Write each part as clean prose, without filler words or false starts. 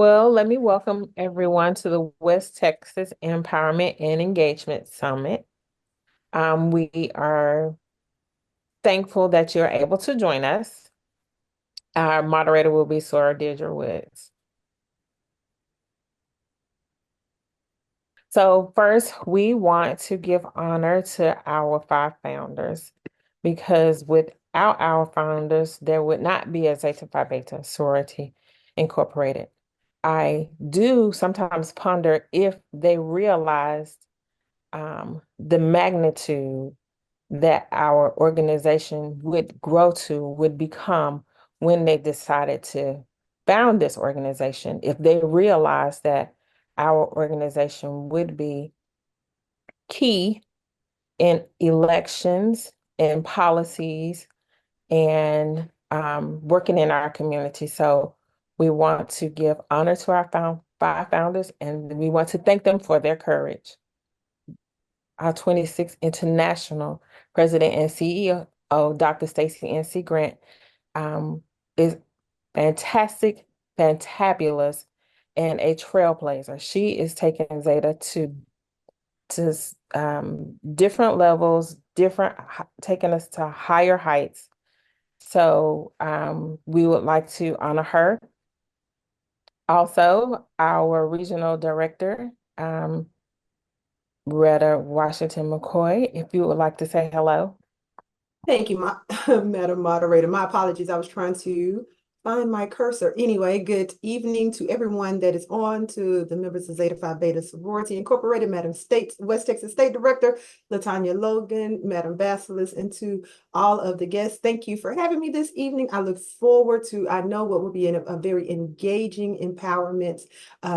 Well, let me welcome everyone to the West Texas Empowerment and Engagement Summit. We are thankful that you're able to join us. Our moderator will be Sora Deirdre Woods. So first, we want to give honor to our five founders because without our founders, there would not be a Zeta Phi Beta sorority incorporated. I do sometimes ponder if they realized the magnitude that our organization would grow to, would become when they decided to found this organization, if they realized that our organization would be key in elections and policies and working in our community. So we want to give honor to our five founders, and we want to thank them for their courage. Our 26th International President and CEO, Dr. Stacy NC Grant, is fantastic, fantabulous, and a trailblazer. She is taking Zeta to different levels, taking us to higher heights. So we would like to honor her. Also, our regional director, Retta Washington McCoy, if you would like to say hello. Thank you, Madam Moderator. My apologies. I was trying to find my cursor. Anyway, good evening to everyone that is on, to the members of Zeta Phi Beta Sorority Incorporated, Madam West Texas State Director, Latanya Logan, Madam Basilis, and to all of the guests. Thank you for having me this evening. I look forward to, I know what will be a very engaging empowerment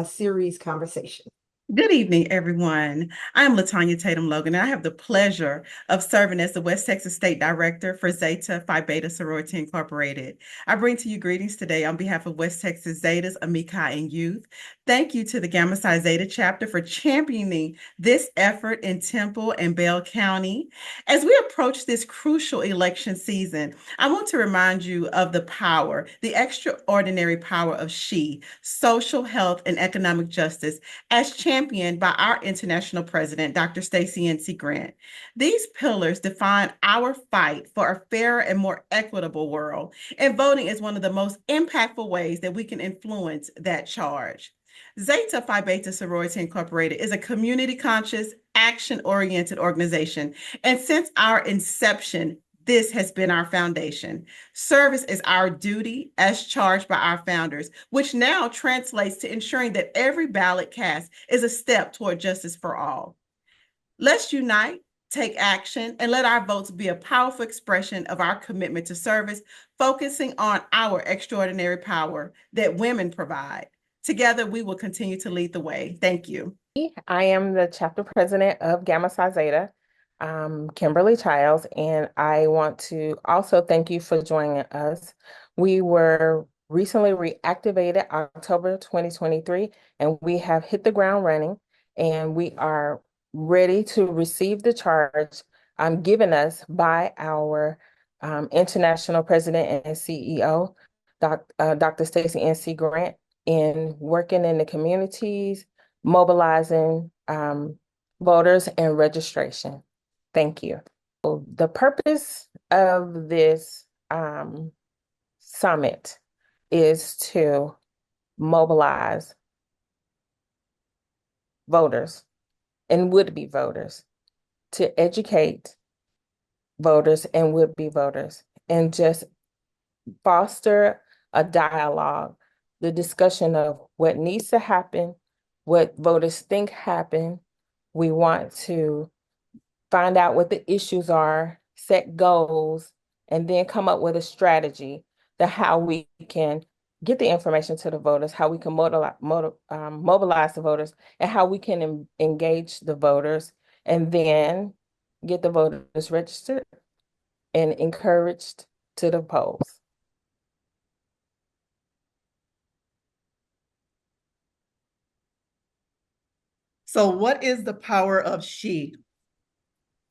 series conversation. Good evening, everyone. I'm Latanya Tatum Logan, and I have the pleasure of serving as the West Texas State Director for Zeta Phi Beta Sorority Incorporated. I bring to you greetings today on behalf of West Texas Zetas, Amici, and youth. Thank you to the Gamma Psi Zeta chapter for championing this effort in Temple and Bell County. As we approach this crucial election season, I want to remind you of the power, the extraordinary power of SHE, social, health, and economic justice, as championed by our international president, Dr. Stacy NC Grant. These pillars define our fight for a fairer and more equitable world, and voting is one of the most impactful ways that we can influence that charge. Zeta Phi Beta Sorority Incorporated is a community-conscious, action-oriented organization, and since our inception, this has been our foundation. Service is our duty as charged by our founders, which now translates to ensuring that every ballot cast is a step toward justice for all. Let's unite, take action, and let our votes be a powerful expression of our commitment to service, focusing on our extraordinary power that women provide. Together, we will continue to lead the way. Thank you. I am the chapter president of Gamma Psi Zeta, Kimberly Childs, and I want to also thank you for joining us. We were recently reactivated October 2023, and we have hit the ground running, and we are ready to receive the charge given us by our international president and CEO, Dr. Stacy NC Grant, in working in the communities, mobilizing voters and registration. Thank you. The purpose of this summit is to mobilize voters and would-be voters, to educate voters and would-be voters, and just foster a dialogue, the discussion of what needs to happen, what voters think happen. We want to find out what the issues are, set goals, and then come up with a strategy to how we can get the information to the voters, how we can mobilize the voters, and how we can engage the voters, and then get the voters registered and encouraged to the polls. So what is the power of SHE?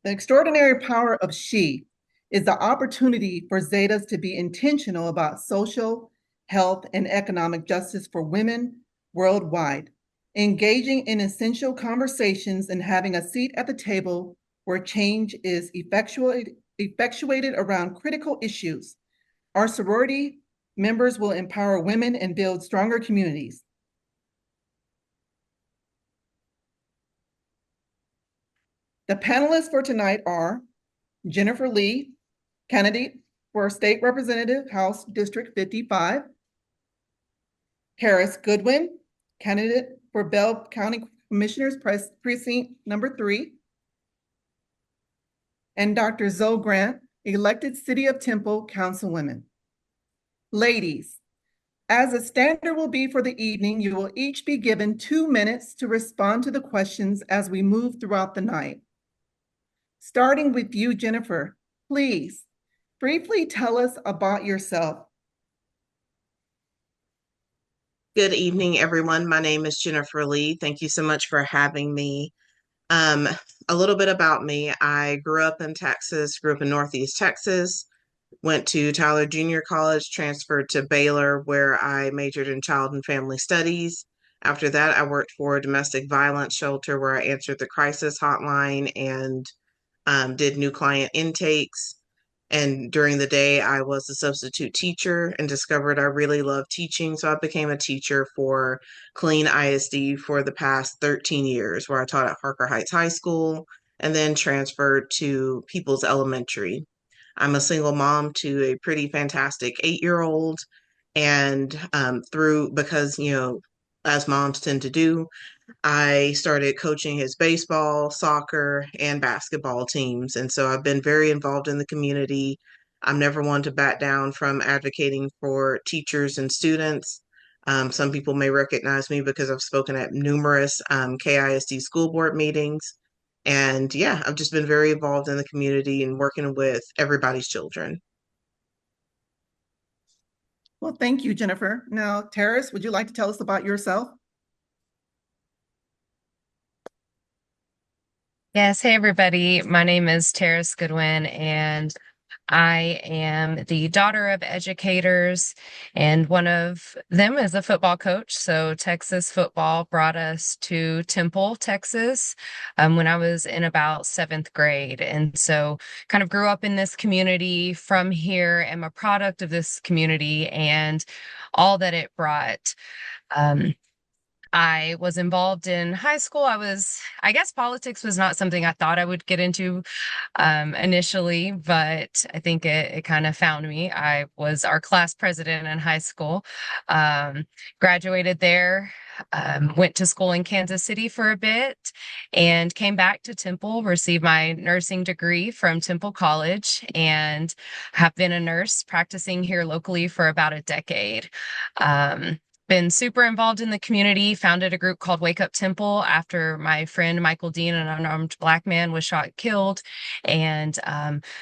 The extraordinary power of SHE is the opportunity for Zetas to be intentional about social, health, and economic justice for women, worldwide, engaging in essential conversations and having a seat at the table where change is effectuated around critical issues. Our sorority members will empower women and build stronger communities. The panelists for tonight are Jennifer Lee, candidate for State Representative, House District 55. Terris Goodwin, candidate for Bell County Commissioners Precinct number 3. And Dr. Zoe Grant, elected City of Temple Councilwoman. Ladies, as a standard will be for the evening, you will each be given 2 minutes to respond to the questions as we move throughout the night. Starting with you, Jennifer, please briefly tell us about yourself. Good evening, everyone. My name is Jennifer Lee. Thank you so much for having me. A little bit about me. I grew up in Texas, grew up in Northeast Texas, went to Tyler Junior College, transferred to Baylor, where I majored in child and family studies. After that, I worked for a domestic violence shelter where I answered the crisis hotline and did new client intakes. And during the day, I was a substitute teacher and discovered I really loved teaching. So I became a teacher for Killeen ISD for the past 13 years, where I taught at Harker Heights High School and then transferred to People's Elementary. I'm a single mom to a pretty fantastic 8-year-old. And because, as moms tend to do, I started coaching his baseball, soccer, and basketball teams. And so I've been very involved in the community. I'm never one to back down from advocating for teachers and students. Some people may recognize me because I've spoken at numerous KISD school board meetings. And yeah, I've just been very involved in the community and working with everybody's children. Well, thank you, Jennifer. Now, Terris, would you like to tell us about yourself? Yes, hey everybody. My name is Terris Goodwin, and I am the daughter of educators, and one of them is a football coach. So Texas football brought us to Temple, Texas, when I was in about 7th grade. And so kind of grew up in this community from here, am a product of this community and all that it brought. I was involved in high school. I guess politics was not something I thought I would get into initially, but I think it kind of found me. I was our class president in high school, graduated there, went to school in Kansas City for a bit, and came back to Temple, received my nursing degree from Temple College, and have been a nurse practicing here locally for about a decade. Been super involved in the community, founded a group called Wake Up Temple after my friend Michael Dean, an unarmed Black man, was shot and killed. And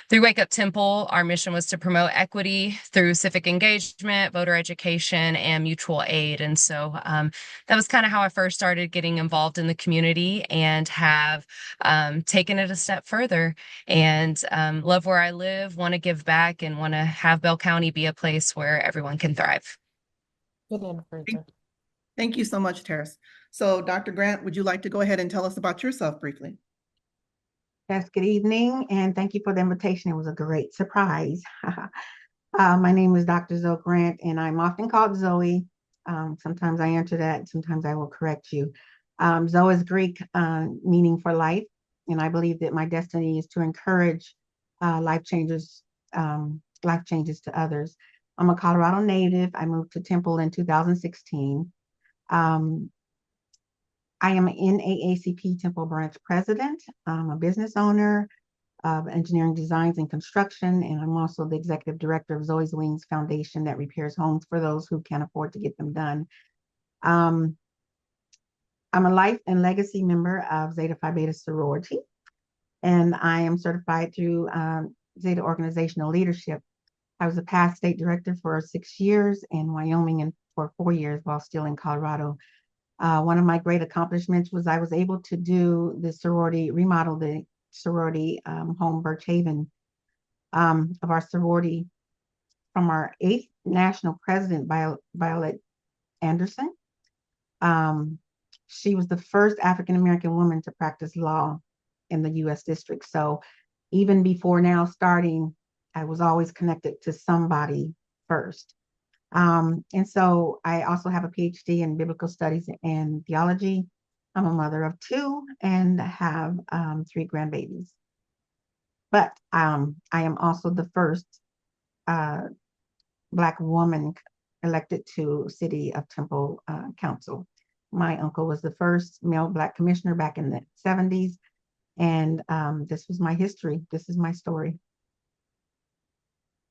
through Wake Up Temple, our mission was to promote equity through civic engagement, voter education, and mutual aid. And so that was kind of how I first started getting involved in the community, and have taken it a step further, and love where I live, want to give back, and want to have Bell County be a place where everyone can thrive. Thank you so much, Terris. So Dr. Grant, would you like to go ahead and tell us about yourself briefly? Yes, good evening, and thank you for the invitation. It was a great surprise. My name is Dr. Zoe Grant, and I'm often called Zoe. Sometimes I answer that, sometimes I will correct you. Zoe is Greek, meaning for life, and I believe that my destiny is to encourage life changes to others. I'm a Colorado native. I moved to Temple in 2016. I am an NAACP Temple branch president. I'm a business owner of engineering designs and construction, and I'm also the executive director of Zoe's Wings Foundation that repairs homes for those who can't afford to get them done. I'm a life and legacy member of Zeta Phi Beta sorority, and I am certified through Zeta Organizational Leadership. I was a past state director for 6 years in Wyoming and for 4 years while still in Colorado. One of my great accomplishments was I was able to remodel the sorority home, Birch Haven, of our sorority from our 8th national president, Violet Anderson, She was the first African American woman to practice law in the U.S. district. So even before now starting, I was always connected to somebody first. And so I also have a PhD in biblical studies and theology. I'm a mother of two and have 3 grandbabies. But I am also the first Black woman elected to City of Temple Council. My uncle was the first male Black commissioner back in the 70s. And this was my history. This is my story.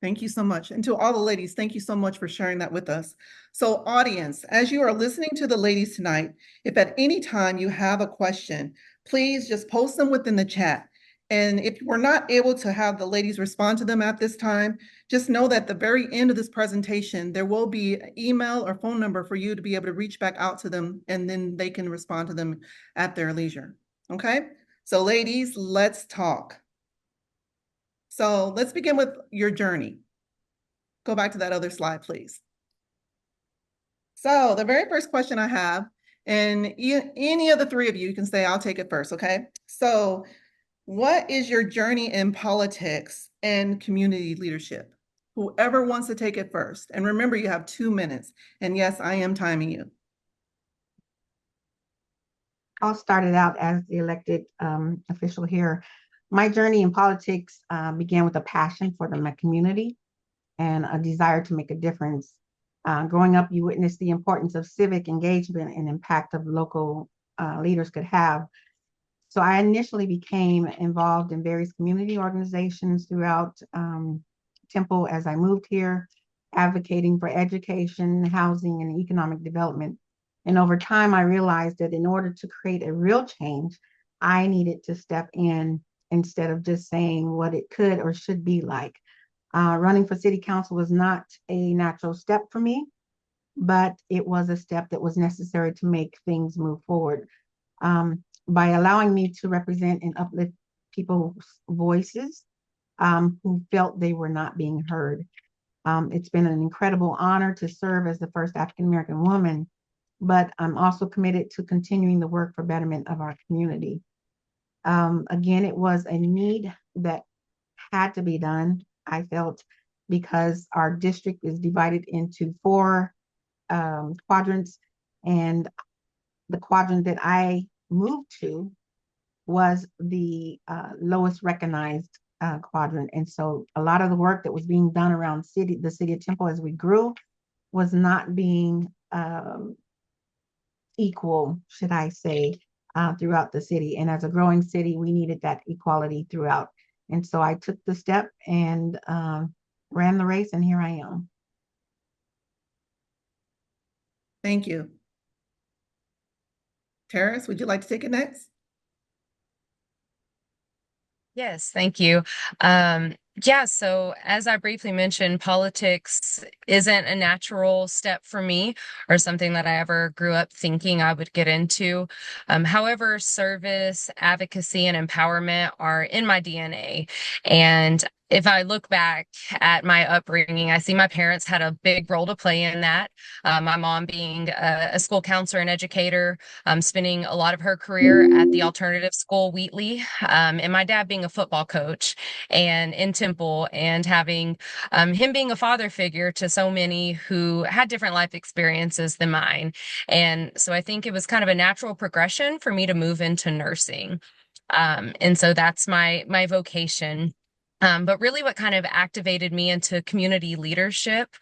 Thank you so much. And to all the ladies, thank you so much for sharing that with us. So audience, as you are listening to the ladies tonight, if at any time you have a question, please just post them within the chat. And if we're not able to have the ladies respond to them at this time, just know that at the very end of this presentation, there will be an email or phone number for you to be able to reach back out to them, and then they can respond to them at their leisure. Okay? So ladies, let's talk. So let's begin with your journey. Go back to that other slide, please. So the very first question I have, and any of the 3 of you can say, I'll take it first, okay? So what is your journey in politics and community leadership? Whoever wants to take it first. And remember, you have 2 minutes. And yes, I am timing you. I'll start it out as the elected official here. My journey in politics began with a passion for my community and a desire to make a difference. Growing up, you witnessed the importance of civic engagement and impact of local leaders could have. So I initially became involved in various community organizations throughout Temple as I moved here, advocating for education, housing, and economic development. And over time, I realized that in order to create a real change, I needed to step in instead of just saying what it could or should be like. Running for city council was not a natural step for me, but it was a step that was necessary to make things move forward. By allowing me to represent and uplift people's voices who felt they were not being heard. It's been an incredible honor to serve as the first African American woman, but I'm also committed to continuing the work for betterment of our community. Again, it was a need that had to be done, I felt, because our district is divided into 4 quadrants, and the quadrant that I moved to was the lowest recognized quadrant. And so a lot of the work that was being done around the city of Temple as we grew was not being equal, should I say, throughout the city. And as a growing city, we needed that equality throughout. And so I took the step and ran the race, and here I am. Thank you. Terris, would you like to take it next? Yes, thank you. Yeah, so as I briefly mentioned, politics isn't a natural step for me or something that I ever grew up thinking I would get into. However, service, advocacy, and empowerment are in my DNA. And if I look back at my upbringing, I see my parents had a big role to play in that. My mom being a school counselor and educator, spending a lot of her career at the alternative school, Wheatley, and my dad being a football coach and in Temple, and having him being a father figure to so many who had different life experiences than mine. And so I think it was kind of a natural progression for me to move into nursing. And so that's my vocation. But really what kind of activated me into community leadership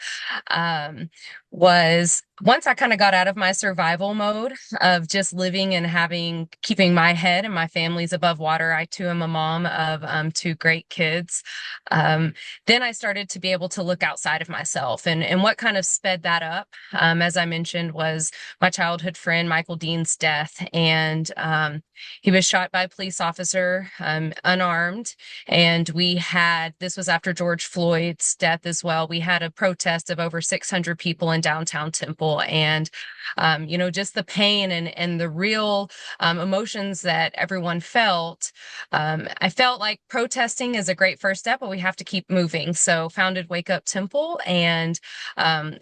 was once I kind of got out of my survival mode of just living and keeping my head and my family's above water. I too am a mom of 2 great kids. Then I started to be able to look outside of myself, and what kind of sped that up, as I mentioned, was my childhood friend Michael Dean's death. And he was shot by a police officer, unarmed, and we this was after George Floyd's death as well. We had a protest of over 600 people in downtown Temple, and just the pain and the real emotions that everyone felt. I felt like protesting is a great first step, but we have to keep moving. So founded Wake Up Temple, and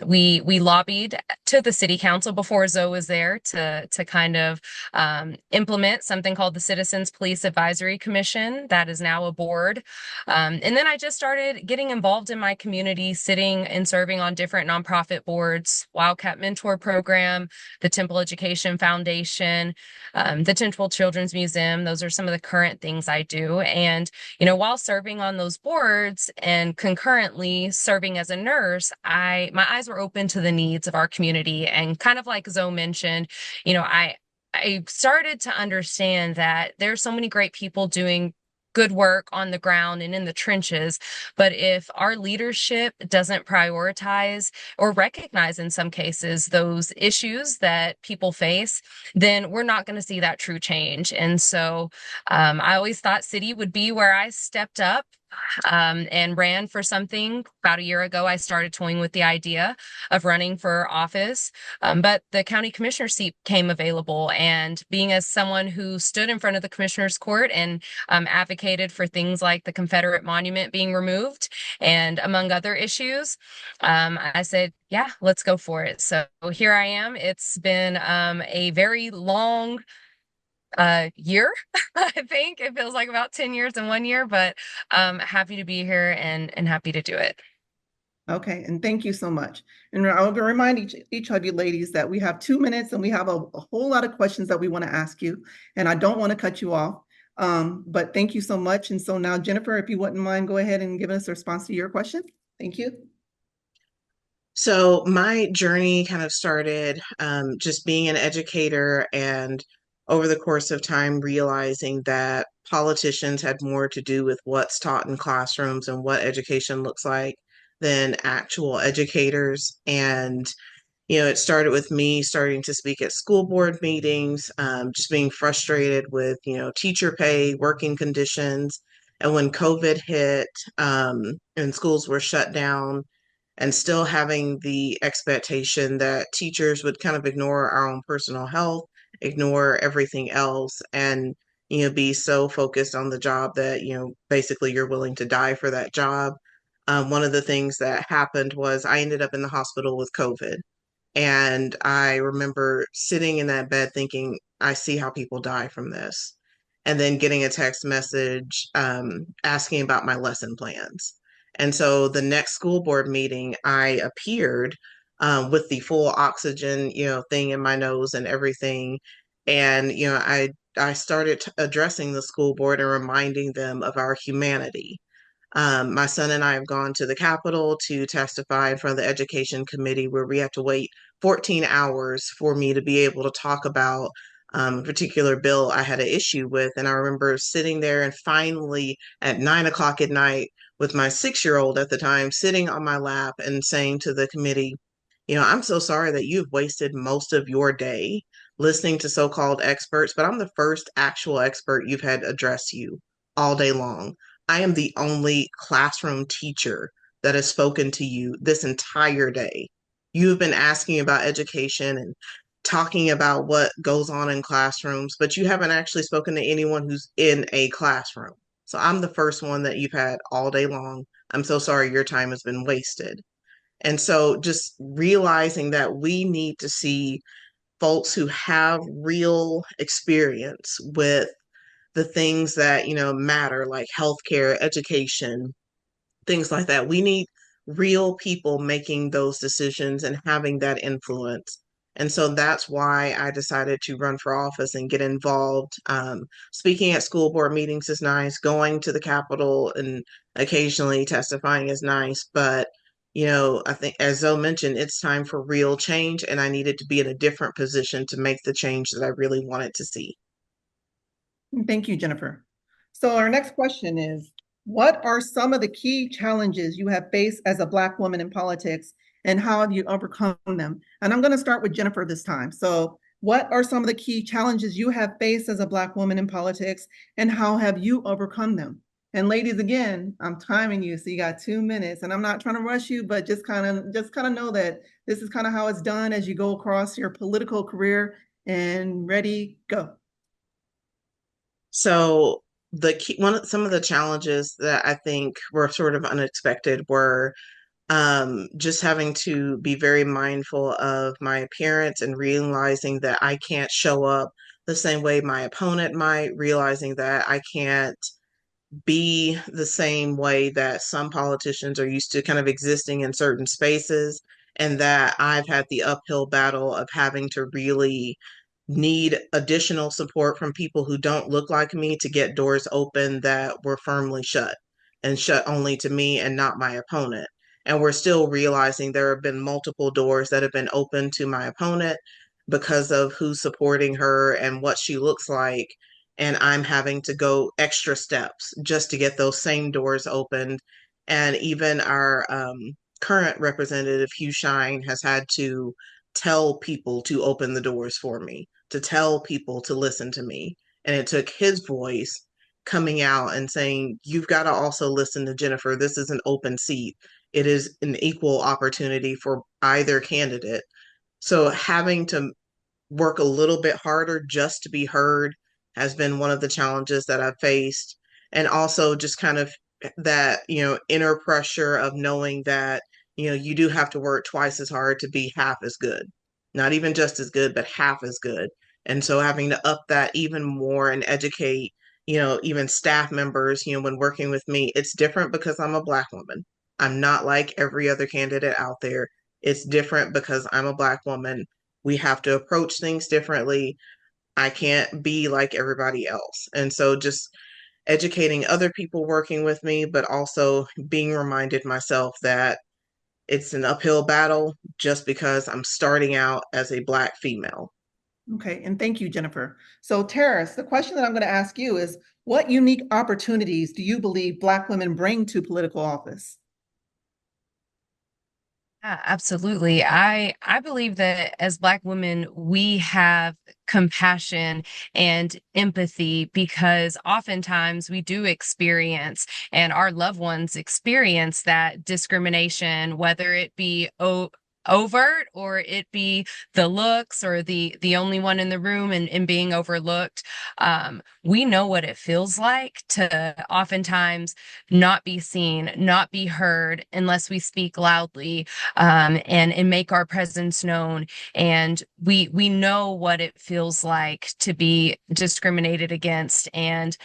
we lobbied to the city council before Zoe was there to kind of implement something called the Citizens Police Advisory Commission. That is now a board. And then I just started getting involved in my community, sitting and serving on different nonprofit boards, Wildcat Mentor Program, the Temple Education Foundation, the Temple Children's Museum. Those are some of the current things I do. And, while serving on those boards and concurrently serving as a nurse, my eyes were open to the needs of our community. And kind of like Zoe mentioned, I started to understand that there's so many great people doing good work on the ground and in the trenches. But if our leadership doesn't prioritize or recognize in some cases those issues that people face, then we're not going to see that true change. And so I always thought city would be where I stepped up and ran for something. About a year ago, I started toying with the idea of running for office, but the county commissioner seat came available. And being as someone who stood in front of the commissioner's court and advocated for things like the Confederate monument being removed and among other issues, I said, yeah, let's go for it. So here I am. It's been a very long year. I think it feels like about 10 years in 1 year, but happy to be here and happy to do it. Okay, and thank you so much. And I'll remind each of you ladies that we have 2 minutes and we have a whole lot of questions that we want to ask you, and I don't want to cut you off, but thank you so much. And so now, Jennifer, if you wouldn't mind, go ahead and give us a response to your question. Thank you. So my journey kind of started just being an educator, and over the course of time realizing that politicians had more to do with what's taught in classrooms and what education looks like than actual educators. And it started with me starting to speak at school board meetings, just being frustrated with teacher pay, working conditions. And when COVID hit and schools were shut down, and still having the expectation that teachers would kind of ignore our own personal health, ignore everything else, and be so focused on the job that basically you're willing to die for that job. One of the things that happened was I ended up in the hospital with COVID, and I remember sitting in that bed thinking, I see how people die from this, and then getting a text message asking about my lesson plans. And so the next school board meeting, I appeared with the full oxygen, thing in my nose and everything. And, I started addressing the school board and reminding them of our humanity. My son and I have gone to the Capitol to testify in front of the Education Committee, where we have to wait 14 hours for me to be able to talk about a particular bill I had an issue with. And I remember sitting there and finally at 9 o'clock at night with my 6-year-old at the time sitting on my lap and saying to the committee, I'm so sorry that you've wasted most of your day listening to so-called experts, but I'm the first actual expert you've had address you all day long. I am the only classroom teacher that has spoken to you this entire day. You have been asking about education and talking about what goes on in classrooms, but you haven't actually spoken to anyone who's in a classroom. So I'm the first one that you've had all day long. I'm so sorry your time has been wasted. And so just realizing that we need to see folks who have real experience with the things that, matter, like healthcare, education, things like that. We need real people making those decisions and having that influence. And so that's why I decided to run for office and get involved. Speaking at school board meetings is nice. Going to the Capitol and occasionally testifying is nice. But, I think, as Zoe mentioned, it's time for real change. And I needed to be in a different position to make the change that I really wanted to see. Thank you, Jennifer. So our next question is, what are some of the key challenges you have faced as a Black woman in politics, and how have you overcome them? And I'm going to start with Jennifer this time. So what are some of the key challenges you have faced as a Black woman in politics, and how have you overcome them? And ladies, again, I'm timing you, so you got 2 minutes, and I'm not trying to rush you, but just kind of know that this is kind of how it's done as you go across your political career. And ready, go. So some of the challenges that I think were sort of unexpected were just having to be very mindful of my appearance and realizing that I can't show up the same way my opponent might, realizing that I can't be the same way that some politicians are used to kind of existing in certain spaces, and that I've had the uphill battle of having to really need additional support from people who don't look like me to get doors open that were firmly shut and shut only to me and not my opponent. And we're still realizing there have been multiple doors that have been open to my opponent because of who's supporting her and what she looks like, and I'm having to go extra steps just to get those same doors opened. And even our current representative, Hugh Shine, has had to tell people to open the doors for me, to tell people to listen to me. And it took his voice coming out and saying, you've got to also listen to Jennifer. This is an open seat. It is an equal opportunity for either candidate. So having to work a little bit harder just to be heard has been one of the challenges that I've faced. And also just kind of that, inner pressure of knowing that, you do have to work twice as hard to be half as good, not even just as good, but half as good. And so having to up that even more and educate, even staff members, when working with me, it's different because I'm a Black woman. I'm not like every other candidate out there. It's different because I'm a Black woman. We have to approach things differently. I can't be like everybody else. And so just educating other people working with me, but also being reminded myself that it's an uphill battle just because I'm starting out as a Black female. Okay, and thank you, Jennifer. So Terris, the question that I'm going to ask you is, what unique opportunities do you believe Black women bring to political office? Yeah, absolutely. I believe that as Black women, we have compassion and empathy because oftentimes we do experience and our loved ones experience that discrimination, whether it be overt or it be the looks or the only one in the room and being overlooked. We know what it feels like to oftentimes not be seen, not be heard unless we speak loudly, and make our presence known. And we know what it feels like to be discriminated against. And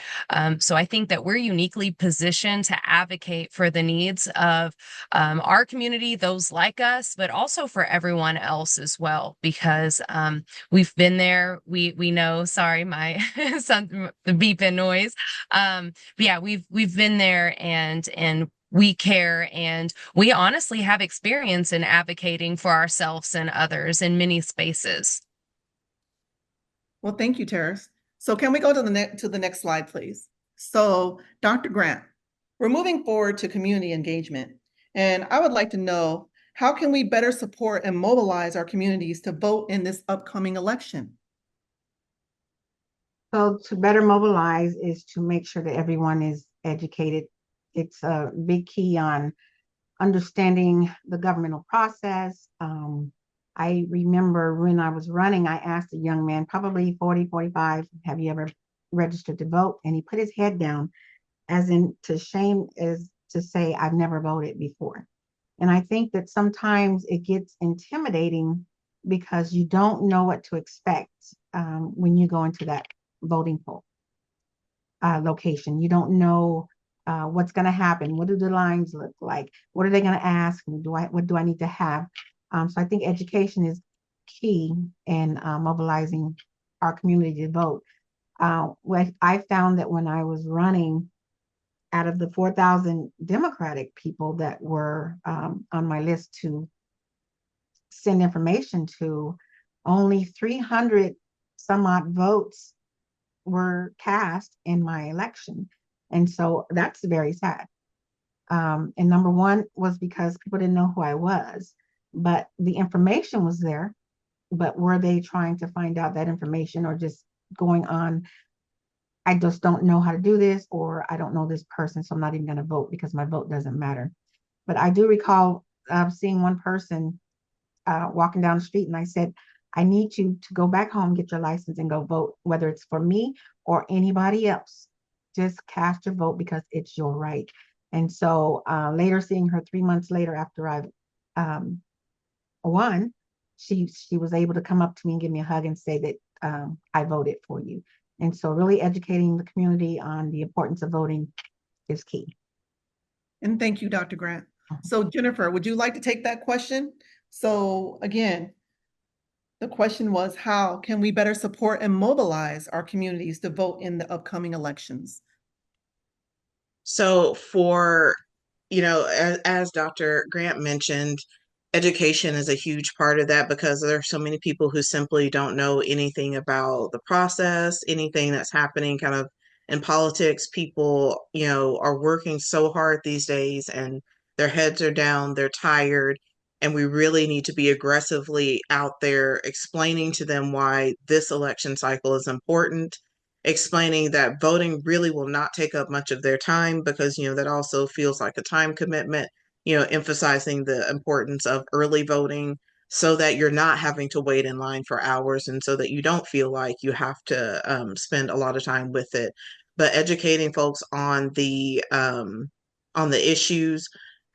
so I think that we're uniquely positioned to advocate for the needs of our community, those like us, but also for everyone else as well, because we've been there. We know. Sorry, my son, the beeping noise. But yeah, we've been there, and we care, and we honestly have experience in advocating for ourselves and others in many spaces. Well, thank you, Terris. So can we go to the next slide, please? So Dr. Grant, we're moving forward to community engagement, and I would like to know, how can we better support and mobilize our communities to vote in this upcoming election? So to better mobilize is to make sure that everyone is educated. It's a big key on understanding the governmental process. I remember when I was running, I asked a young man, probably 40, 45, have you ever registered to vote? And he put his head down, as in to shame is to say, I've never voted before. And I think that sometimes it gets intimidating because you don't know what to expect when you go into that voting poll location. You don't know what's going to happen. What do the lines look like? What are they going to ask me? What do I need to have? So I think education is key in mobilizing our community to vote. What I found that when I was running, out of the 4,000 Democratic people that were on my list to send information to, only 300 some odd votes were cast in my election. And so that's very sad. And number one was because people didn't know who I was, but the information was there. But were they trying to find out that information or just going on? I just don't know how to do this, or I don't know this person, so I'm not even going to vote because my vote doesn't matter. But I do recall seeing one person walking down the street, and I said, I need you to go back home, get your license, and go vote, whether it's for me or anybody else. Just cast your vote because it's your right. And so later, seeing her 3 months later after I won, she was able to come up to me and give me a hug and say that I voted for you. And so really educating the community on the importance of voting is key. And thank you, Dr. Grant. So Jennifer, would you like to take that question? So again, the question was, how can we better support and mobilize our communities to vote in the upcoming elections? So as Dr. Grant mentioned, education is a huge part of that because there are so many people who simply don't know anything about the process, anything that's happening kind of in politics. People, are working so hard these days and their heads are down, they're tired, and we really need to be aggressively out there explaining to them why this election cycle is important, explaining that voting really will not take up much of their time because, that also feels like a time commitment, emphasizing the importance of early voting so that you're not having to wait in line for hours and so that you don't feel like you have to spend a lot of time with it. But educating folks on the issues,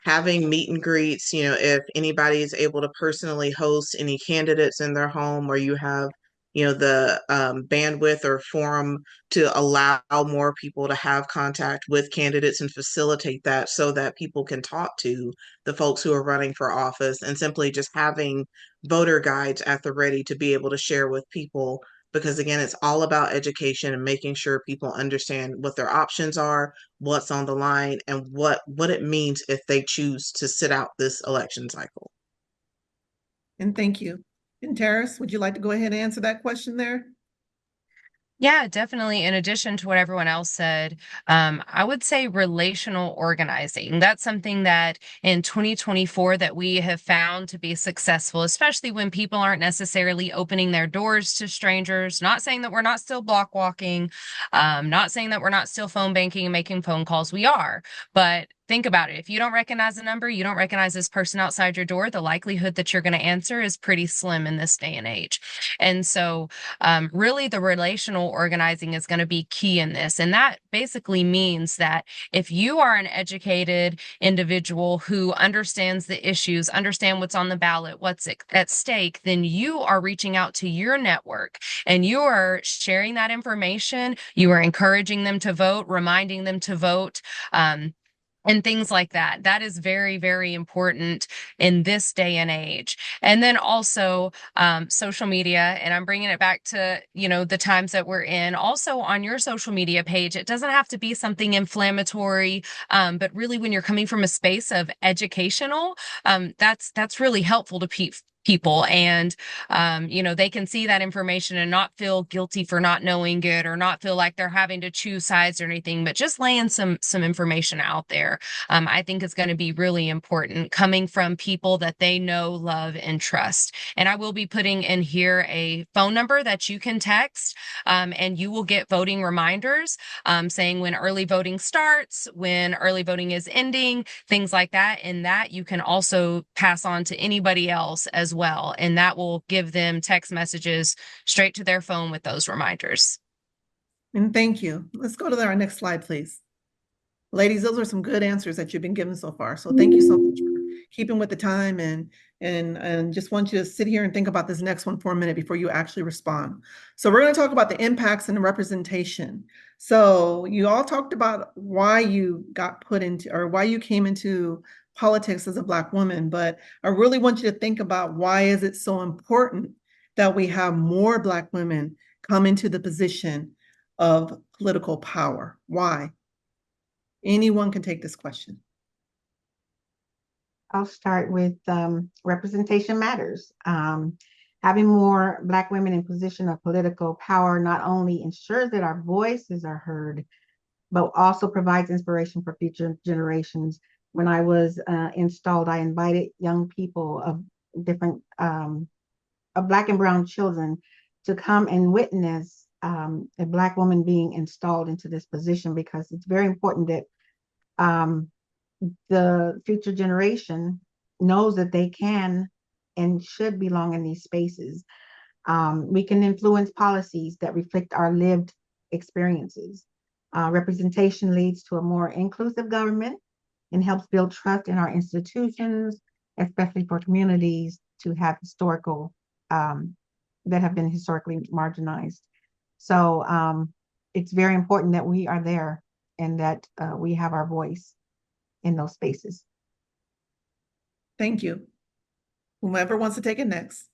having meet and greets, if anybody is able to personally host any candidates in their home, or you have the bandwidth or forum to allow more people to have contact with candidates and facilitate that so that people can talk to the folks who are running for office, and simply just having voter guides at the ready to be able to share with people. Because again, it's all about education and making sure people understand what their options are, what's on the line, and what it means if they choose to sit out this election cycle. And thank you. And Terris, would you like to go ahead and answer that question there? Yeah, definitely. In addition to what everyone else said, I would say relational organizing. That's something that in 2024 that we have found to be successful, especially when people aren't necessarily opening their doors to strangers. Not saying that we're not still block walking, not saying that we're not still phone banking and making phone calls. We are, but think about it. If you don't recognize a number, you don't recognize this person outside your door, the likelihood that you're going to answer is pretty slim in this day and age. And so really the relational organizing is going to be key in this. And that basically means that if you are an educated individual who understands the issues, understand what's on the ballot, what's at stake, then you are reaching out to your network and you are sharing that information. You are encouraging them to vote, reminding them to vote. And things like that. That is very, very important in this day and age. And then also social media, and I'm bringing it back to, the times that we're in. Also on your social media page, it doesn't have to be something inflammatory, but really when you're coming from a space of educational, that's really helpful to people. And, they can see that information and not feel guilty for not knowing it or not feel like they're having to choose sides or anything, but just laying some information out there. I think it's going to be really important coming from people that they know, love, and trust. And I will be putting in here a phone number that you can text, and you will get voting reminders, saying when early voting starts, when early voting is ending, things like that. And that you can also pass on to anybody else as well. And that will give them text messages straight to their phone with those reminders. And thank you. Let's go to our next slide, please. Ladies, those are some good answers that you've been given so far. So thank you so much for keeping with the time, and just want you to sit here and think about this next one for a minute before you actually respond. So we're going to talk about the impacts and the representation. So you all talked about why you got put into, or why you came into politics as a Black woman, but I really want you to think about why is it so important that we have more Black women come into the position of political power? Why? Anyone can take this question. I'll start with representation matters. Having more Black women in position of political power not only ensures that our voices are heard, but also provides inspiration for future generations. When I was installed, I invited young people of different, of Black and brown children to come and witness a Black woman being installed into this position, because it's very important that um, the future generation knows that they can and should belong in these spaces. We can influence policies that reflect our lived experiences. Representation leads to a more inclusive government and helps build trust in our institutions, especially for communities to have that have been historically marginalized. So it's very important that we are there and that we have our voice in those spaces. Thank you. Whomever wants to take it next.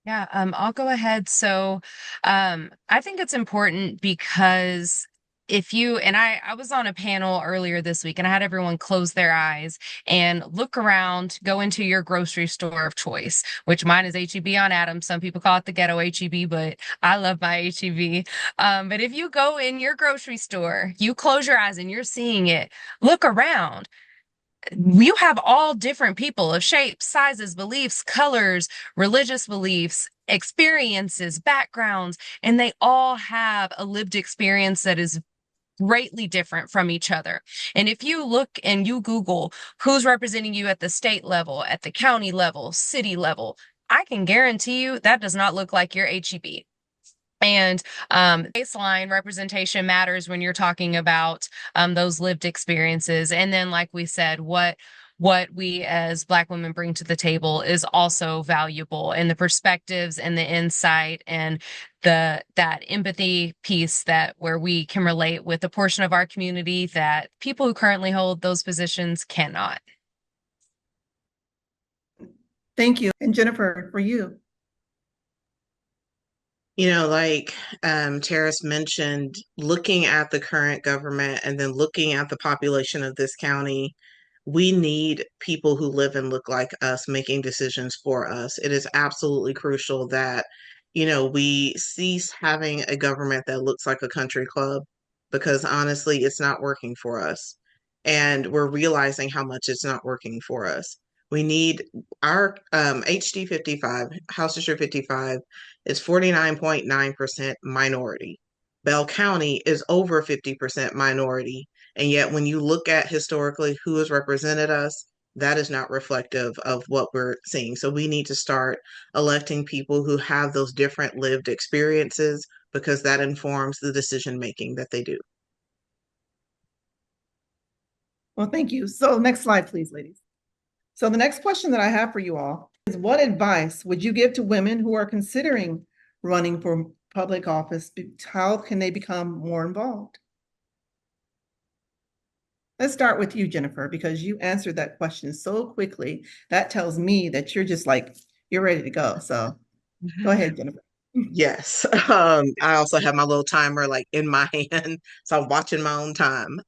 Yeah, I'll go ahead. So, I think it's important because if you and I was on a panel earlier this week and I had everyone close their eyes and look around, go into your grocery store of choice, which mine is H-E-B on Adams. Some people call it the ghetto H-E-B, but I love my H-E-B. But if you go in your grocery store, you close your eyes and you're seeing it, look around. You have all different people of shapes, sizes, beliefs, colors, religious beliefs, experiences, backgrounds, and they all have a lived experience that is greatly different from each other. And if you look and you Google who's representing you at the state level, at the county level, city level, I can guarantee you that does not look like your HEB. And baseline representation matters when you're talking about those lived experiences. And then, like we said, what we as Black women bring to the table is also valuable, and the perspectives and the insight and that empathy piece that where we can relate with a portion of our community that people who currently hold those positions cannot. Thank you. And Jennifer, for you. Like Terris mentioned, looking at the current government and then looking at the population of this county, we need people who live and look like us making decisions for us. It is absolutely crucial that, we cease having a government that looks like a country club, because honestly, it's not working for us. And we're realizing how much it's not working for us. We need our HD 55, House District 55 is 49.9% minority. Bell County is over 50% minority. And yet, when you look at historically who has represented us, that is not reflective of what we're seeing. So we need to start electing people who have those different lived experiences, because that informs the decision making that they do. Well, thank you. So next slide, please, ladies. So the next question that I have for you all is, what advice would you give to women who are considering running for public office? How can they become more involved? Let's start with you, Jennifer, because you answered that question so quickly. That tells me that you're just like, you're ready to go. So go ahead, Jennifer. Yes. I also have my little timer like in my hand, so I'm watching my own time.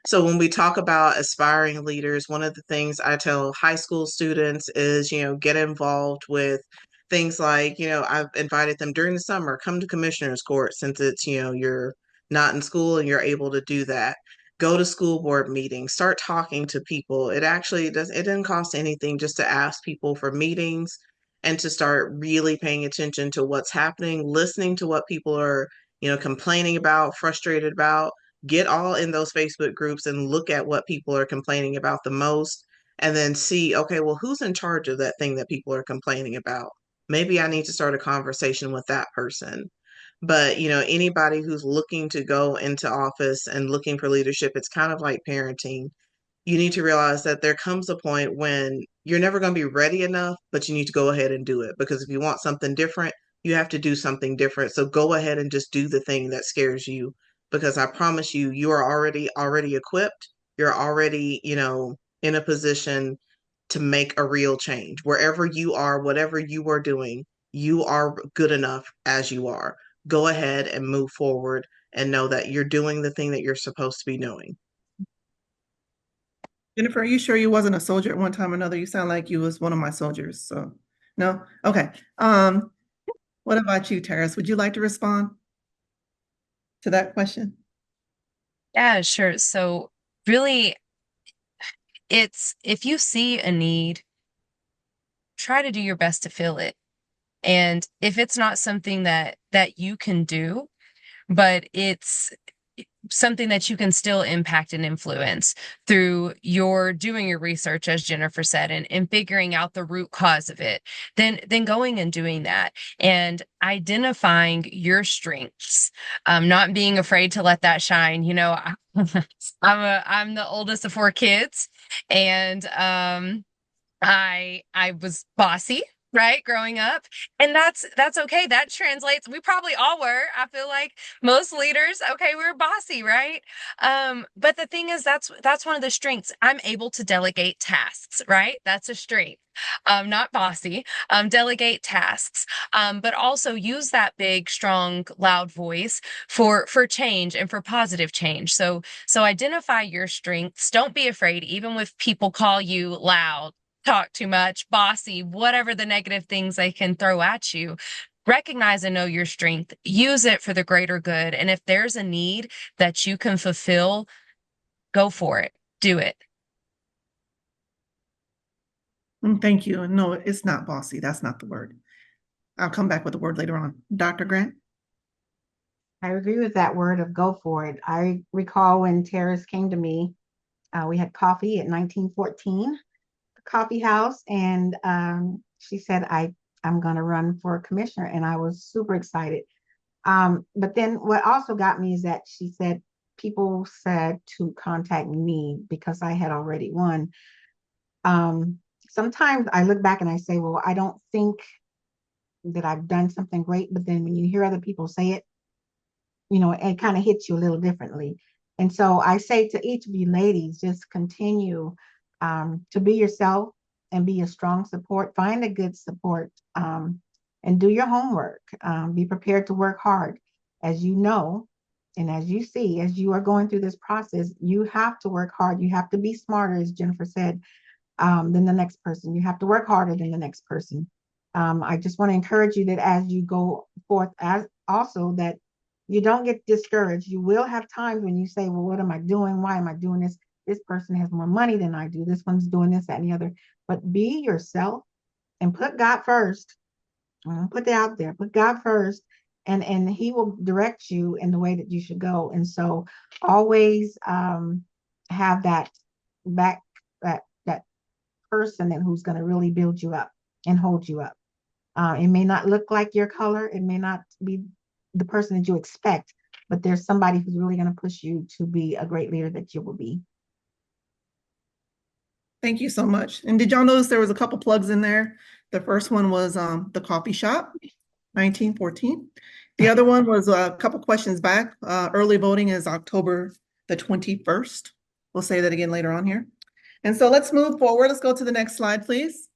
So when we talk about aspiring leaders, one of the things I tell high school students is, get involved with things like, I've invited them during the summer, come to commissioner's court, since it's, you're not in school and you're able to do that. Go to school board meetings, start talking to people. It doesn't cost anything just to ask people for meetings and to start really paying attention to what's happening, listening to what people are, complaining about, frustrated about. Get all in those Facebook groups and look at what people are complaining about the most, and then see, okay, well, who's in charge of that thing that people are complaining about? Maybe I need to start a conversation with that person. But, anybody who's looking to go into office and looking for leadership, it's kind of like parenting. You need to realize that there comes a point when you're never going to be ready enough, but you need to go ahead and do it. Because if you want something different, you have to do something different. So go ahead and just do the thing that scares you. Because I promise you, you are already equipped. You're already, in a position to make a real change. Wherever you are, whatever you are doing, you are good enough as you are. Go ahead and move forward and know that you're doing the thing that you're supposed to be doing. Jennifer, are you sure you wasn't a soldier at one time or another? You sound like you was one of my soldiers. So no? Okay. What about you, Terris? Would you like to respond to that question? Yeah, sure. So really, it's if you see a need, try to do your best to fill it. And if it's not something that you can do, but it's something that you can still impact and influence through your doing your research, as Jennifer said, and figuring out the root cause of it, then going and doing that and identifying your strengths, not being afraid to let that shine. I'm the oldest of 4 kids, and I was bossy, right, growing up, and that's okay. That translates. We probably all were. I feel like most leaders, okay, we were bossy, right? But the thing is, that's one of the strengths. I'm able to delegate tasks, right? That's a strength. Not bossy. Delegate tasks, but also use that big, strong, loud voice for change and for positive change. So identify your strengths. Don't be afraid, even if people call you loud, talk too much, bossy, whatever the negative things they can throw at you. Recognize and know your strength, use it for the greater good. And if there's a need that you can fulfill, go for it, do it. Thank you. No, it's not bossy. That's not the word. I'll come back with the word later on. Dr. Grant? I agree with that word of go for it. I recall when Terris came to me, we had coffee at 1914 coffee house, and she said, I'm going to run for commissioner, and I was super excited. But then what also got me is that she said people said to contact me because I had already won. Sometimes I look back and I say, well, I don't think that I've done something great, but then when you hear other people say it, it kind of hits you a little differently. And so I say to each of you ladies, just continue to be yourself and be a strong support. Find a good support, and do your homework. Be prepared to work hard. As you know, and as you see, as you are going through this process, you have to work hard. You have to be smarter, as Jennifer said, than the next person. You have to work harder than the next person. I just want to encourage you that as you go forth, as also that you don't get discouraged. You will have times when you say, well, what am I doing? Why am I doing this? This person has more money than I do. This one's doing this, that, and the other. But be yourself and put God first. Put that out there. Put God first, and He will direct you in the way that you should go. And so always have that back that person who's going to really build you up and hold you up. It may not look like your color. It may not be the person that you expect, but there's somebody who's really going to push you to be a great leader that you will be. Thank you so much. And did y'all notice there was a couple plugs in there? The first one was the coffee shop, 1914. The other one was a couple questions back. Early voting is October the 21st. We'll say that again later on here. And so let's move forward. Let's go to the next slide, please.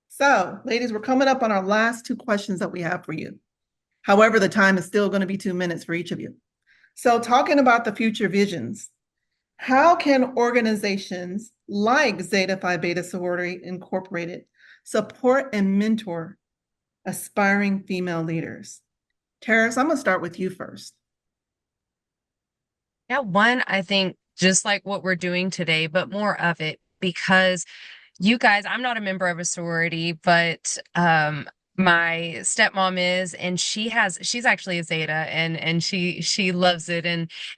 So, ladies, we're coming up on our last 2 questions that we have for you. However, the time is still going to be 2 minutes for each of you. So, talking about the future visions, how can organizations like Zeta Phi Beta Sorority Incorporated support and mentor aspiring female leaders? Terris, I'm going to start with you first. Yeah, one, I think just like what we're doing today, but more of it, because you guys, I'm not a member of a sorority, but my stepmom is, and she's actually a Zeta, and she loves it.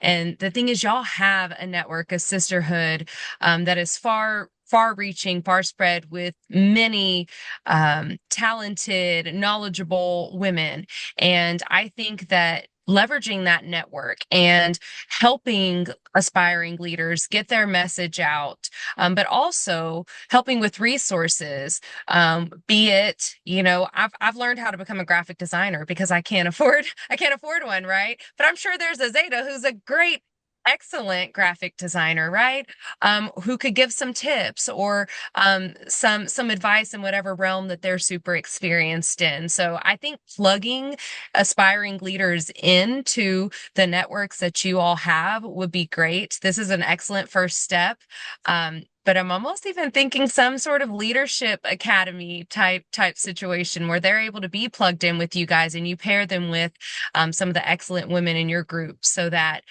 And the thing is, y'all have a network, a sisterhood that is far reaching, far spread, with many talented, knowledgeable women. And I think that leveraging that network and helping aspiring leaders get their message out, but also helping with resources, be it, I've learned how to become a graphic designer because I can't afford one, right? But I'm sure there's a Zeta who's a great, excellent graphic designer, right? Who could give some tips or some advice in whatever realm that they're super experienced in. So I think plugging aspiring leaders into the networks that you all have would be great. This is an excellent first step. but I'm almost even thinking some sort of leadership academy type situation where they're able to be plugged in with you guys and you pair them with some of the excellent women in your group so that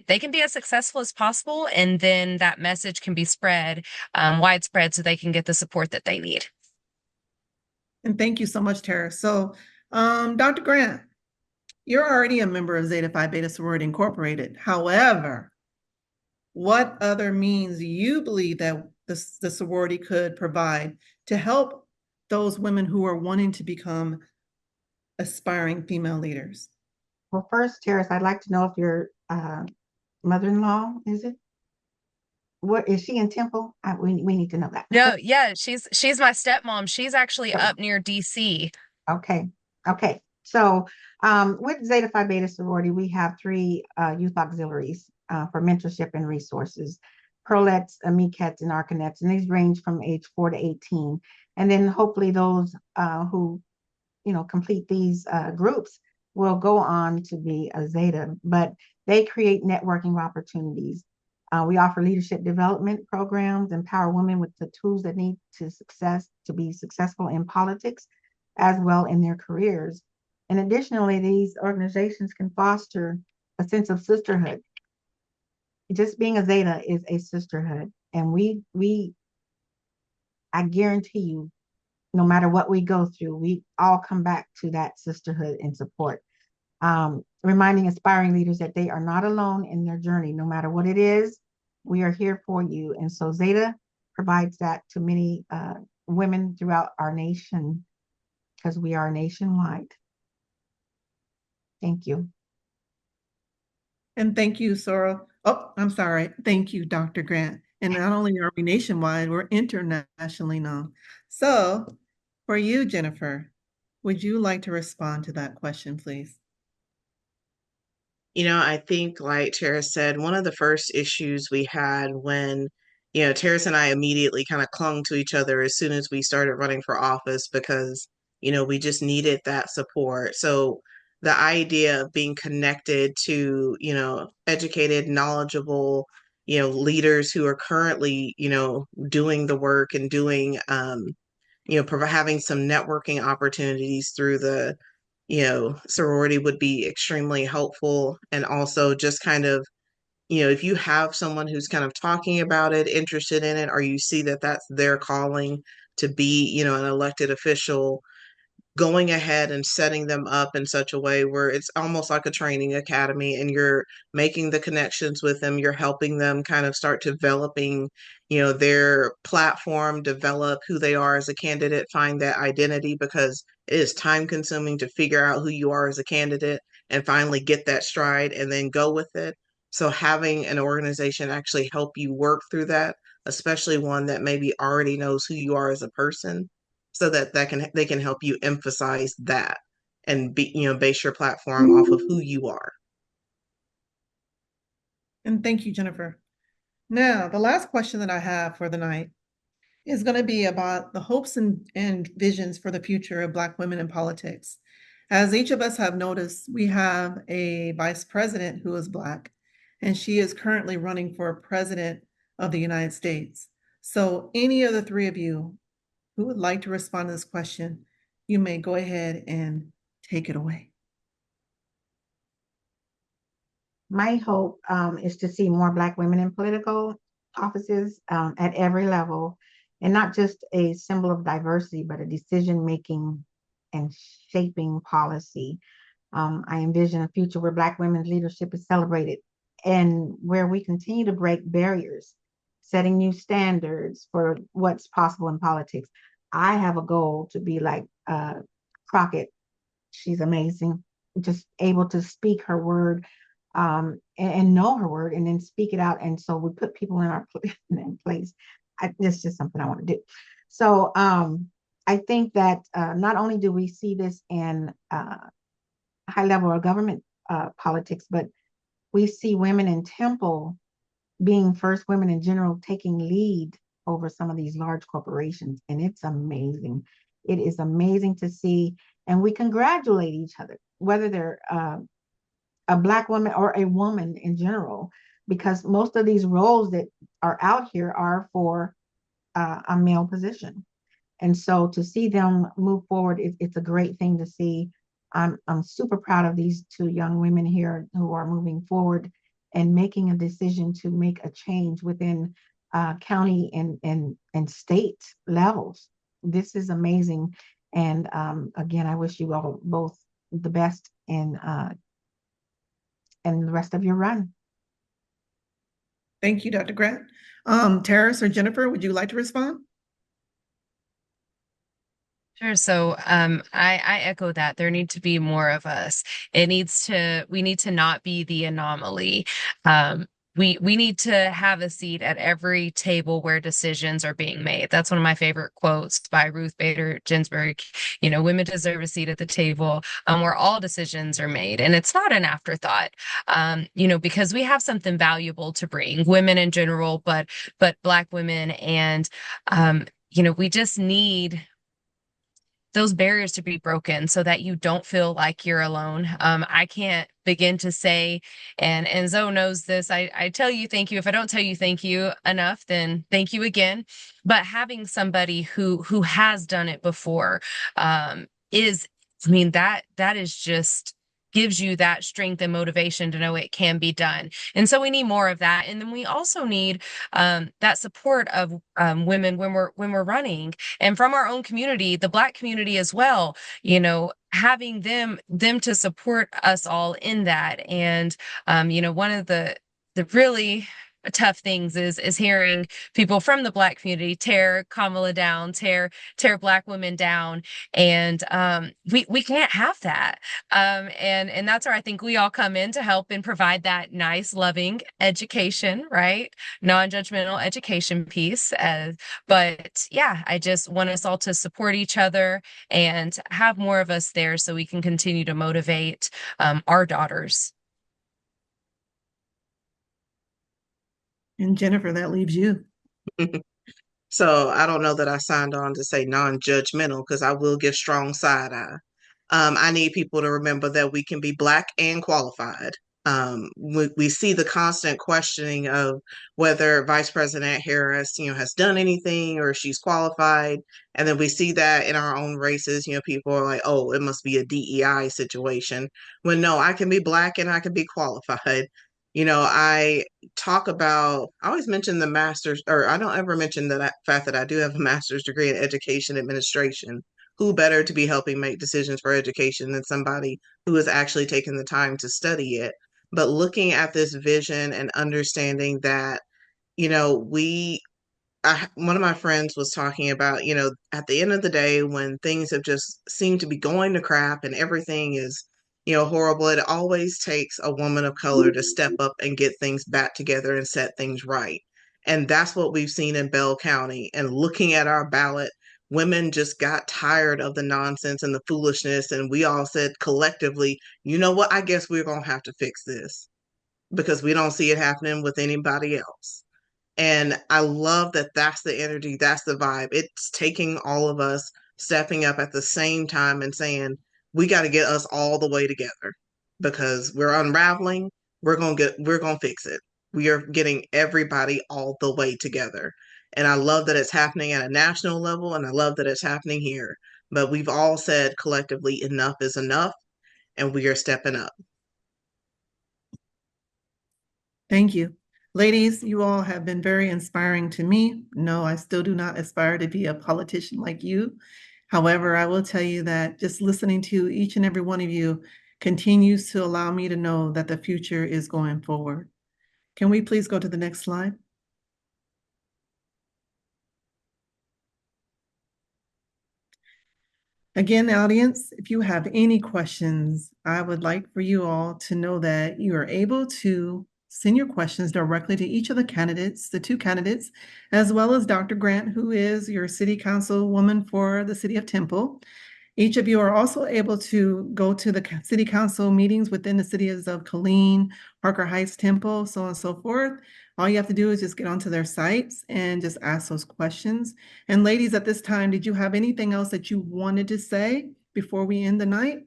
they can be as successful as possible, and then that message can be spread widespread so they can get the support that they need. And thank you so much, Terris. So, Dr. Grant, you're already a member of Zeta Phi Beta Sorority Incorporated. However, what other means do you believe that the sorority could provide to help those women who are wanting to become aspiring female leaders? Well, first, Terris, I'd like to know if your mother-in-law, is it? What is she in Temple? We need to know that. No, yeah, she's my stepmom. She's actually up near DC. Okay. Okay. So with Zeta Phi Beta sorority, we have 3 youth auxiliaries for mentorship and resources: Pearlettes, Amikettes, and Arcanettes, and these range from age 4 to 18. And then hopefully those who complete these groups will go on to be a Zeta, but they create networking opportunities. We offer leadership development programs, empower women with the tools that need to be successful in politics, as well in their careers. And additionally, these organizations can foster a sense of sisterhood. Just being a Zeta is a sisterhood, and I guarantee you, no matter what we go through, we all come back to that sisterhood and support. Reminding aspiring leaders that they are not alone in their journey, no matter what it is. We are here for you. And so Zeta provides that to many women throughout our nation, because we are nationwide. Thank you. And thank you, Sora. Oh, I'm sorry. Thank you, Dr. Grant. And not only are we nationwide, we're internationally known. So for you, Jennifer, would you like to respond to that question, please? I think, like Terris said, one of the first issues we had when, Terris and I immediately kind of clung to each other as soon as we started running for office because, we just needed that support. So the idea of being connected to, educated, knowledgeable, leaders who are currently, doing the work and doing, having some networking opportunities through the sorority would be extremely helpful. And also just kind of, if you have someone who's kind of talking about it, interested in it, or you see that that's their calling to be, an elected official, going ahead and setting them up in such a way where it's almost like a training academy and you're making the connections with them, you're helping them kind of start developing, their platform, develop who they are as a candidate, find that identity, because it is time consuming to figure out who you are as a candidate and finally get that stride and then go with it. So having an organization actually help you work through that, especially one that maybe already knows who you are as a person, so that they can help you emphasize that and base your platform off of who you are. And thank you, Jennifer. Now, the last question that I have for the night is going to be about the hopes and visions for the future of Black women in politics. As each of us have noticed, we have a vice president who is Black, and she is currently running for president of the United States. So any of the 3 of you who would like to respond to this question, you may go ahead and take it away. My hope is to see more Black women in political offices at every level, and not just a symbol of diversity, but a decision-making and shaping policy. I envision a future where Black women's leadership is celebrated and where we continue to break barriers, setting new standards for what's possible in politics. I have a goal to be like Crockett. She's amazing, just able to speak her word and know her word and then speak it out. And so we put people in our place. It's just something I want to do. So I think that not only do we see this in high level of government politics, but we see women in Temple being first women in general taking lead over some of these large corporations. And it's amazing. It is amazing to see. And we congratulate each other, whether they're a Black woman or a woman in general. because most of these roles that are out here are for a male position. And so to see them move forward, it's a great thing to see. I'm super proud of these two young women here who are moving forward and making a decision to make a change within county and state levels. This is amazing. And again, I wish you all both the best in the rest of your run. Thank you, Dr. Grant. Terris or Jennifer, would you like to respond? Sure. So I echo that. There need to be more of us. We need to not be the anomaly. We need to have a seat at every table where decisions are being made. That's one of my favorite quotes by Ruth Bader Ginsburg. You know, women deserve a seat at the table where all decisions are made. And it's not an afterthought, you know, because we have something valuable to bring, women in general, but Black women. And, you know, we just need those barriers to be broken so that you don't feel like you're alone. I can't begin to say, and Zoe knows this, I tell you thank you. If I don't tell you thank you enough, then thank you again. But having somebody who has done it before is, I mean, that is just gives you that strength and motivation to know it can be done. And so we need more of that. And then we also need that support of women when we're running, and from our own community, the Black community as well, you know, having them to support us all in that. And you know, one of the really tough things is hearing people from the Black community tear Kamala down, tear Black women down. And we can't have that. And that's where I think we all come in to help and provide that nice, loving education, right? Non-judgmental education piece. But yeah, I just want us all to support each other and have more of us there so we can continue to motivate our daughters. And Jennifer, that leaves you. So I don't know that I signed on to say non-judgmental because I will give strong side eye. I need people to remember that we can be Black and qualified. We see the constant questioning of whether Vice President Harris, you know, has done anything or she's qualified. And then we see that in our own races, you know, people are like, oh, it must be a DEI situation. When no, I can be Black and I can be qualified. You know, I always mention the master's, or I don't ever mention the fact that I do have a master's degree in education administration. Who better to be helping make decisions for education than somebody who has actually taken the time to study it? But looking at this vision and understanding that, you know, one of my friends was talking about, you know, at the end of the day, when things have just seemed to be going to crap and everything is, you know, horrible, it always takes a woman of color to step up and get things back together and set things right. And that's what we've seen in Bell County. And looking at our ballot, women just got tired of the nonsense and the foolishness. And we all said collectively, you know what, I guess we're going to have to fix this because we don't see it happening with anybody else. And I love that that's the energy, that's the vibe. It's taking all of us stepping up at the same time and saying, we got to get us all the way together because we're unraveling. We're going to fix it. We are getting everybody all the way together. And I love that it's happening at a national level and I love that it's happening here. But we've all said collectively, enough is enough, and we are stepping up. Thank you. Ladies, you all have been very inspiring to me. No, I still do not aspire to be a politician like you. However, I will tell you that just listening to each and every one of you continues to allow me to know that the future is going forward. Can we please go to the next slide? Again, audience, if you have any questions, I would like for you all to know that you are able to send your questions directly to each of the candidates, the two candidates, as well as Dr. Grant, who is your city councilwoman for the city of Temple. Each of you are also able to go to the city council meetings within the cities of Killeen, Parker Heights, Temple, so on and so forth. All you have to do is just get onto their sites and just ask those questions. And ladies, at this time, did you have anything else that you wanted to say before we end the night?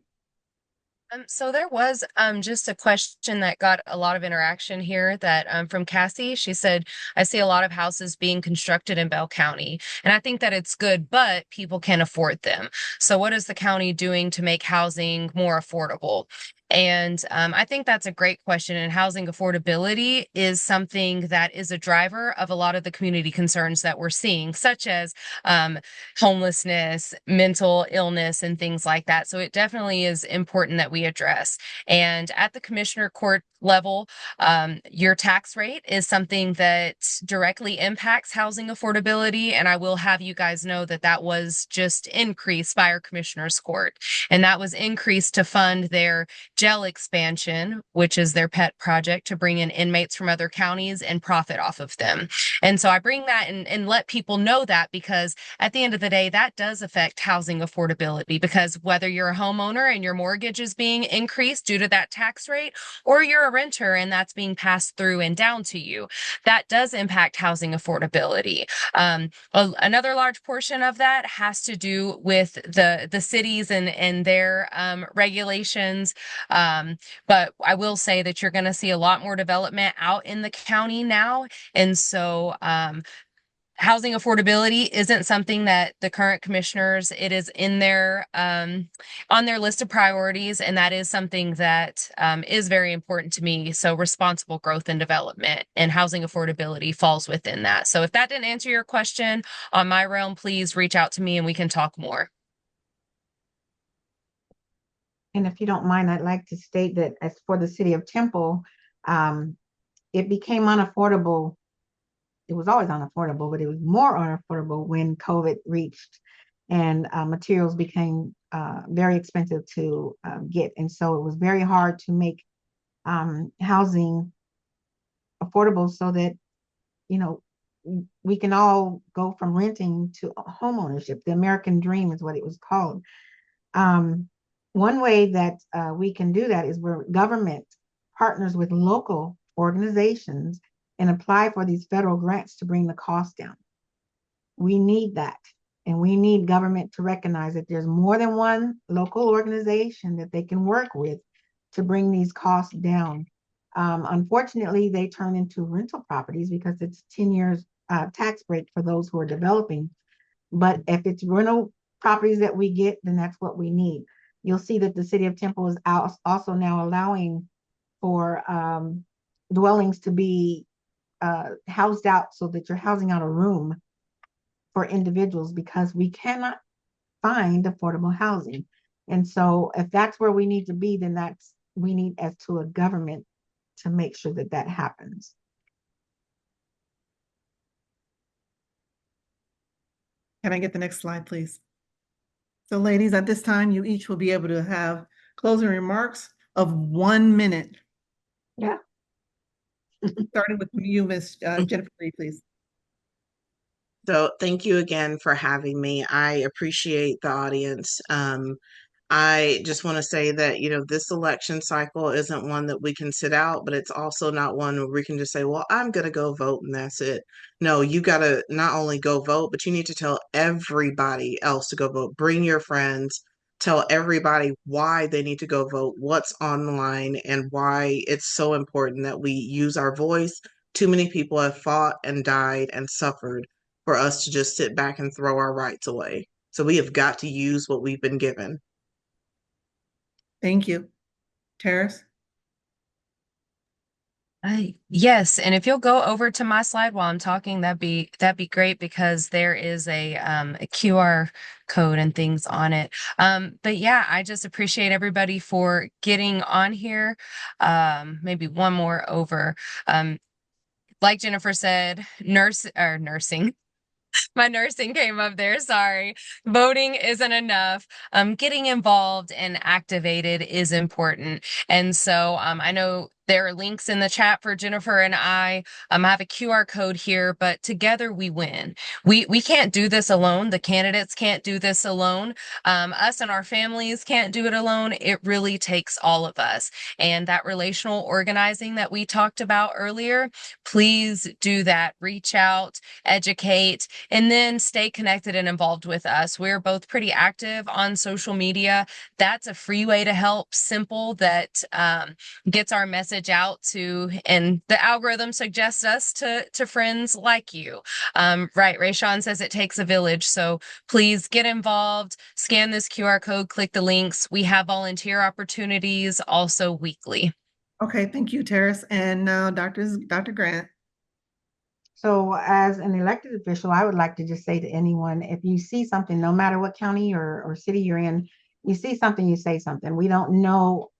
So there was just a question that got a lot of interaction here that from Cassie. She said, I see a lot of houses being constructed in Bell County, and I think that it's good, but people can't afford them. So what is the county doing to make housing more affordable? And I think that's a great question. And housing affordability is something that is a driver of a lot of the community concerns that we're seeing, such as um, homelessness, mental illness, and things like that. So it definitely is important that we address. And at the commissioner court level, your tax rate is something that directly impacts housing affordability. And I will have you guys know that that was just increased by our commissioner's court. And that was increased to fund their jail expansion, which is their pet project to bring in inmates from other counties and profit off of them. And so I bring that and let people know that because at the end of the day, that does affect housing affordability because whether you're a homeowner and your mortgage is being increased due to that tax rate, or you're a renter and that's being passed through and down to you, that does impact housing affordability. Another large portion of that has to do with the cities and their regulations. But I will say that you're going to see a lot more development out in the county now. And so housing affordability isn't something that the current commissioners, it is in their on their list of priorities, and that is something that is very important to me. So responsible growth and development and housing affordability falls within that. So if that didn't answer your question on my realm, please reach out to me and we can talk more. And if you don't mind, I'd like to state that as for the city of Temple, it became unaffordable. It was always unaffordable, but it was more unaffordable when COVID reached and materials became very expensive to get. And so it was very hard to make housing affordable so that, you know, we can all go from renting to home ownership. The American dream is what it was called. One way that we can do that is where government partners with local organizations and apply for these federal grants to bring the cost down. We need that. And we need government to recognize that there's more than one local organization that they can work with to bring these costs down. Unfortunately, they turn into rental properties because it's 10 years tax break for those who are developing. But if it's rental properties that we get, then that's what we need. You'll see that the city of Temple is also now allowing for dwellings to be housed out so that you're housing out a room for individuals because we cannot find affordable housing. And so if that's where we need to be, then we need as to a government to make sure that that happens. Can I get the next slide, please? So ladies, at this time, you each will be able to have closing remarks of 1 minute. Yeah. Starting with you, Ms. Jennifer Lee, please. So thank you again for having me. I appreciate the audience. I just want to say that, this election cycle isn't one that we can sit out, but it's also not one where we can just say, well, I'm going to go vote and that's it. No, you got to not only go vote, but you need to tell everybody else to go vote. Bring your friends, tell everybody why they need to go vote, what's on the line, and why it's so important that we use our voice. Too many people have fought and died and suffered for us to just sit back and throw our rights away. So we have got to use what we've been given. Thank you. Terris? Yes, and if you'll go over to my slide while I'm talking, that'd be great because there is a QR code and things on it. But yeah, I just appreciate everybody for getting on here. Maybe one more over. Like Jennifer said, nursing. My nursing came up there. Sorry. Voting isn't enough. Getting involved and activated is important. And so I know There are links in the chat for Jennifer and I. I have a QR code here, but together we win. We can't do this alone. The candidates can't do this alone. Us and our families can't do it alone. It really takes all of us. And that relational organizing that we talked about earlier, please do that. Reach out, educate, and then stay connected and involved with us. We're both pretty active on social media. That's a free way to help, simple, that gets our message out to, and the algorithm suggests us to friends like you. Right, Rayshawn says it takes a village, so please get involved, scan this QR code, click the links. We have volunteer opportunities also weekly. Okay, thank you, Terris. And now Dr. Grant. So as an elected official, I would like to just say to anyone, if you see something, no matter what county or city you're in, you see something, you say something. We don't know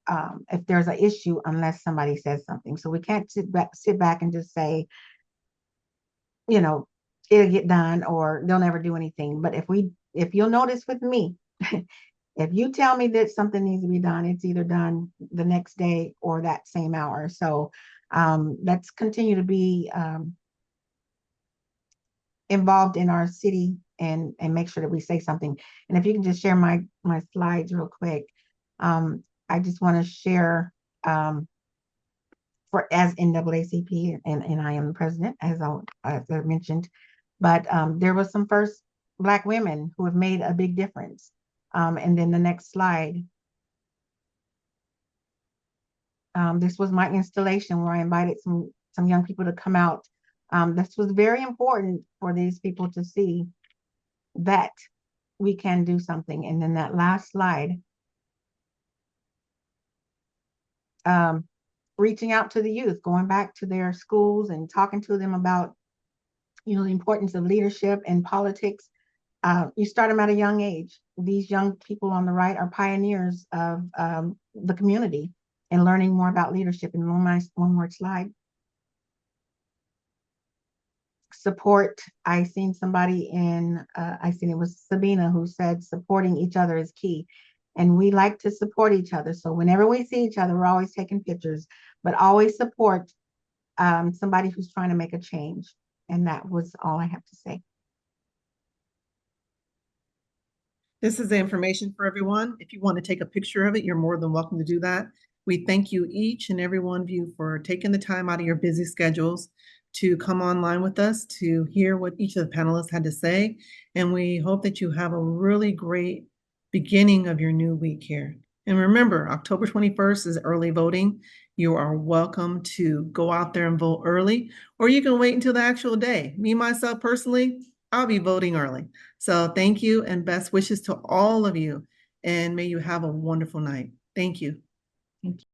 if there's an issue unless somebody says something. So we can't sit back and just say, you know, it'll get done or they'll never do anything. But if you'll notice with me, if you tell me that something needs to be done, it's either done the next day or that same hour. So let's continue to be involved in our city and make sure that we say something. And if you can just share my slides real quick. I just want to share for as NAACP, and I am the president, as I mentioned, but there was some first Black women who have made a big difference. And then the next slide. This was my installation where I invited some young people to come out. This was very important for these people to see that we can do something. And then that last slide, reaching out to the youth, going back to their schools and talking to them about, the importance of leadership and politics. You start them at a young age. These young people on the right are pioneers of the community and learning more about leadership. And one more slide. Support. I seen somebody it was Sabina who said supporting each other is key. And we like to support each other. So whenever we see each other, we're always taking pictures, but always support somebody who's trying to make a change. And that was all I have to say. This is the information for everyone. If you want to take a picture of it, you're more than welcome to do that. We thank you, each and every one of you, for taking the time out of your busy schedules to come online with us to hear what each of the panelists had to say. And we hope that you have a really great beginning of your new week here. And remember, October 21st is early voting. You are welcome to go out there and vote early, or you can wait until the actual day. Me, myself, personally, I'll be voting early. So thank you and best wishes to all of you. And may you have a wonderful night. Thank you. Thank you.